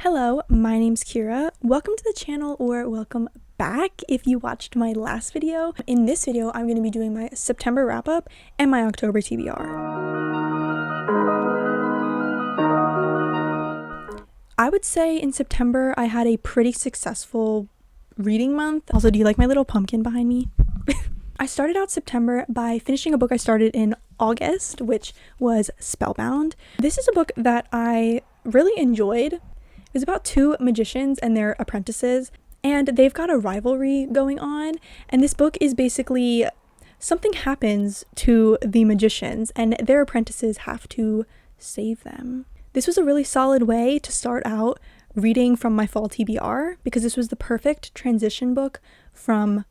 Hello, my name's Kira. Welcome to the channel, or welcome back if you watched my last video. In this video, I'm going to be doing my September wrap-up and my October TBR. I would say in September, I had a pretty successful reading month. Also, do you like my little pumpkin behind me? I started out September by finishing a book I started in August, which was Spellbound. This is a book that I really enjoyed. It was about two magicians and their apprentices, and they've got a rivalry going on. And this book is basically something happens to the magicians and their apprentices have to save them. This was a really solid way to start out reading from my fall TBR because this was the perfect transition book from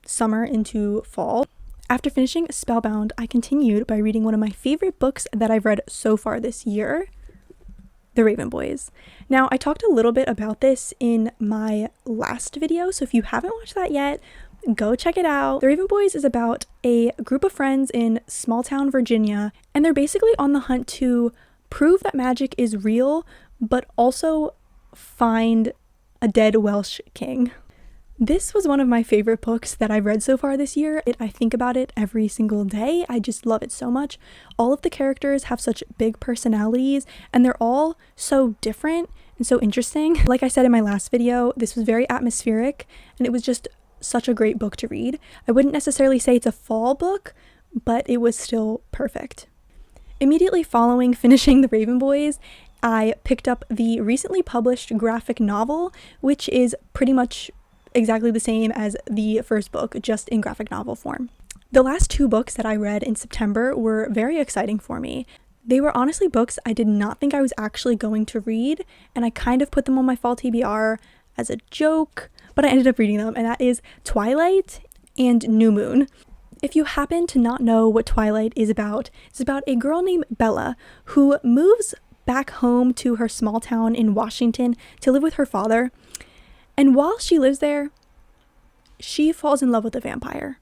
summer into fall. After finishing Spellbound, I continued by reading one of my favorite books that I've read so far this year, The Raven Boys. Now, I talked a little bit about this in my last video, so if you haven't watched that yet, go check it out. The Raven Boys is about a group of friends in small town Virginia, and they're basically on the hunt to prove that magic is real, but also find a dead Welsh king. This was one of my favorite books that I've read so far this year. I think about it every single day. I just love it so much. All of the characters have such big personalities and they're all so different and so interesting. Like I said in my last video, this was very atmospheric and it was just such a great book to read. I wouldn't necessarily say it's a fall book, but it was still perfect. Immediately following finishing The Raven Boys, I picked up the recently published graphic novel, which is pretty much exactly the same as the first book, just in graphic novel form. The last two books that I read in September were very exciting for me. They were honestly books I did not think I was actually going to read, and I kind of put them on my fall TBR as a joke, but I ended up reading them, and that is Twilight and New Moon. If you happen to not know what Twilight is about, it's about a girl named Bella who moves back home to her small town in Washington to live with her father. And while she lives there, she falls in love with a vampire.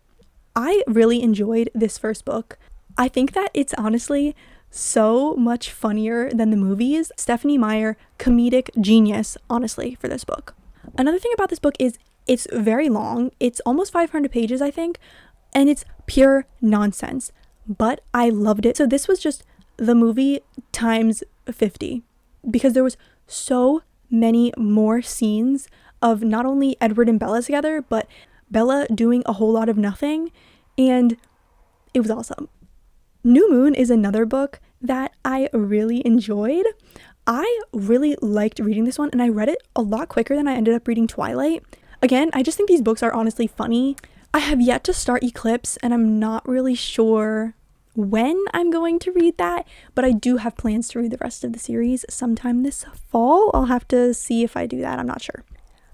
I really enjoyed this first book. I think that it's honestly so much funnier than the movies. Stephenie Meyer, comedic genius, honestly, for this book. Another thing about this book is it's very long. It's almost 500 pages, I think, and it's pure nonsense. But I loved it. So this was just the movie times 50 because there was so many more scenes of not only Edward and Bella together, but Bella doing a whole lot of nothing, and it was awesome. New Moon is another book that I really enjoyed. I really liked reading this one, and I read it a lot quicker than I ended up reading Twilight. Again, I just think these books are honestly funny. I have yet to start Eclipse, and I'm not really sure when I'm going to read that, but I do have plans to read the rest of the series sometime this fall. I'll have to see if I do that, I'm not sure.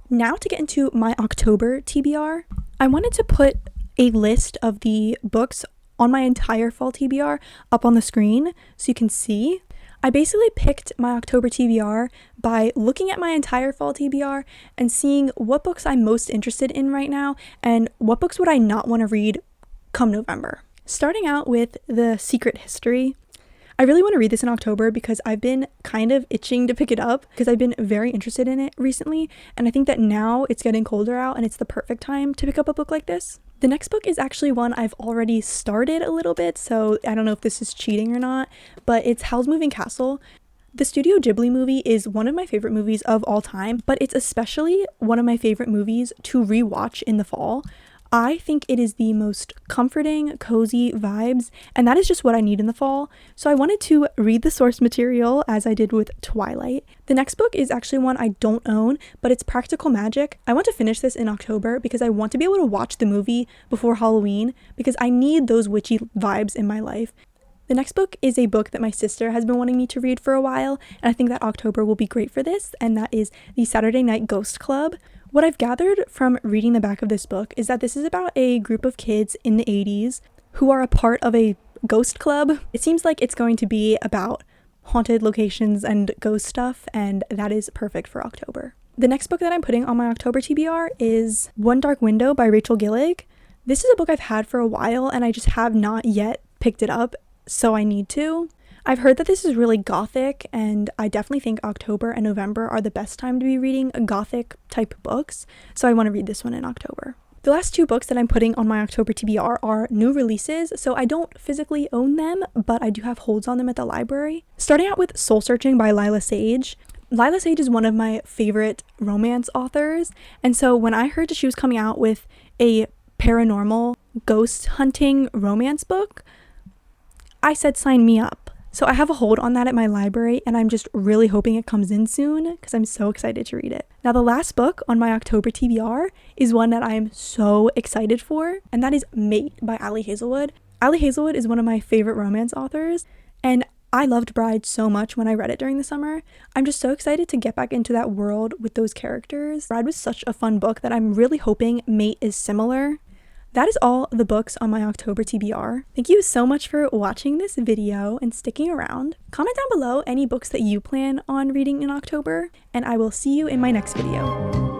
Now to get into my October TBR, I wanted to put a list of the books on my entire fall TBR up on the screen so you can see. I basically picked my October TBR by looking at my entire fall TBR and seeing what books I'm most interested in right now and what books would I not want to read come November. Starting out with The Secret History. I really want to read this in October because I've been kind of itching to pick it up because I've been very interested in it recently, and I think that now it's getting colder out and it's the perfect time to pick up a book like this. The next book is actually one I've already started a little bit, so I don't know if this is cheating or not, but it's Howl's Moving Castle. The Studio Ghibli movie is one of my favorite movies of all time, but it's especially one of my favorite movies to rewatch in the fall. I think it is the most comforting, cozy vibes, and that is just what I need in the fall. So I wanted to read the source material as I did with Twilight. The next book is actually one I don't own, but it's Practical Magic. I want to finish this in October because I want to be able to watch the movie before Halloween because I need those witchy vibes in my life. The next book is a book that my sister has been wanting me to read for a while, and I think that October will be great for this, and that is The Saturday Night Ghost Club. What I've gathered from reading the back of this book is that this is about a group of kids in the 80s who are a part of a ghost club. It seems like it's going to be about haunted locations and ghost stuff, and that is perfect for October. The next book that I'm putting on my October TBR is One Dark Window by Rachel Gillig. This is a book I've had for a while, and I just have not yet picked it up, so I need to. I've heard that this is really gothic, and I definitely think October and November are the best time to be reading gothic type books, so I want to read this one in October. The last 2 books that I'm putting on my October TBR are new releases, so I don't physically own them, but I do have holds on them at the library. Starting out with Soul Searching by Lila Sage. Lila Sage is one of my favorite romance authors, and so when I heard that she was coming out with a paranormal ghost hunting romance book, I said sign me up. So I have a hold on that at my library, and I'm just really hoping it comes in soon because I'm so excited to read it. Now, the last book on my October TBR is one that I am so excited for, and that is Mate by Ali Hazelwood. Ali Hazelwood is one of my favorite romance authors, and I loved Bride so much when I read it during the summer. I'm just so excited to get back into that world with those characters. Bride was such a fun book that I'm really hoping Mate is similar. That is all the books on my October TBR. Thank you so much for watching this video and sticking around. Comment down below any books that you plan on reading in October, and I will see you in my next video.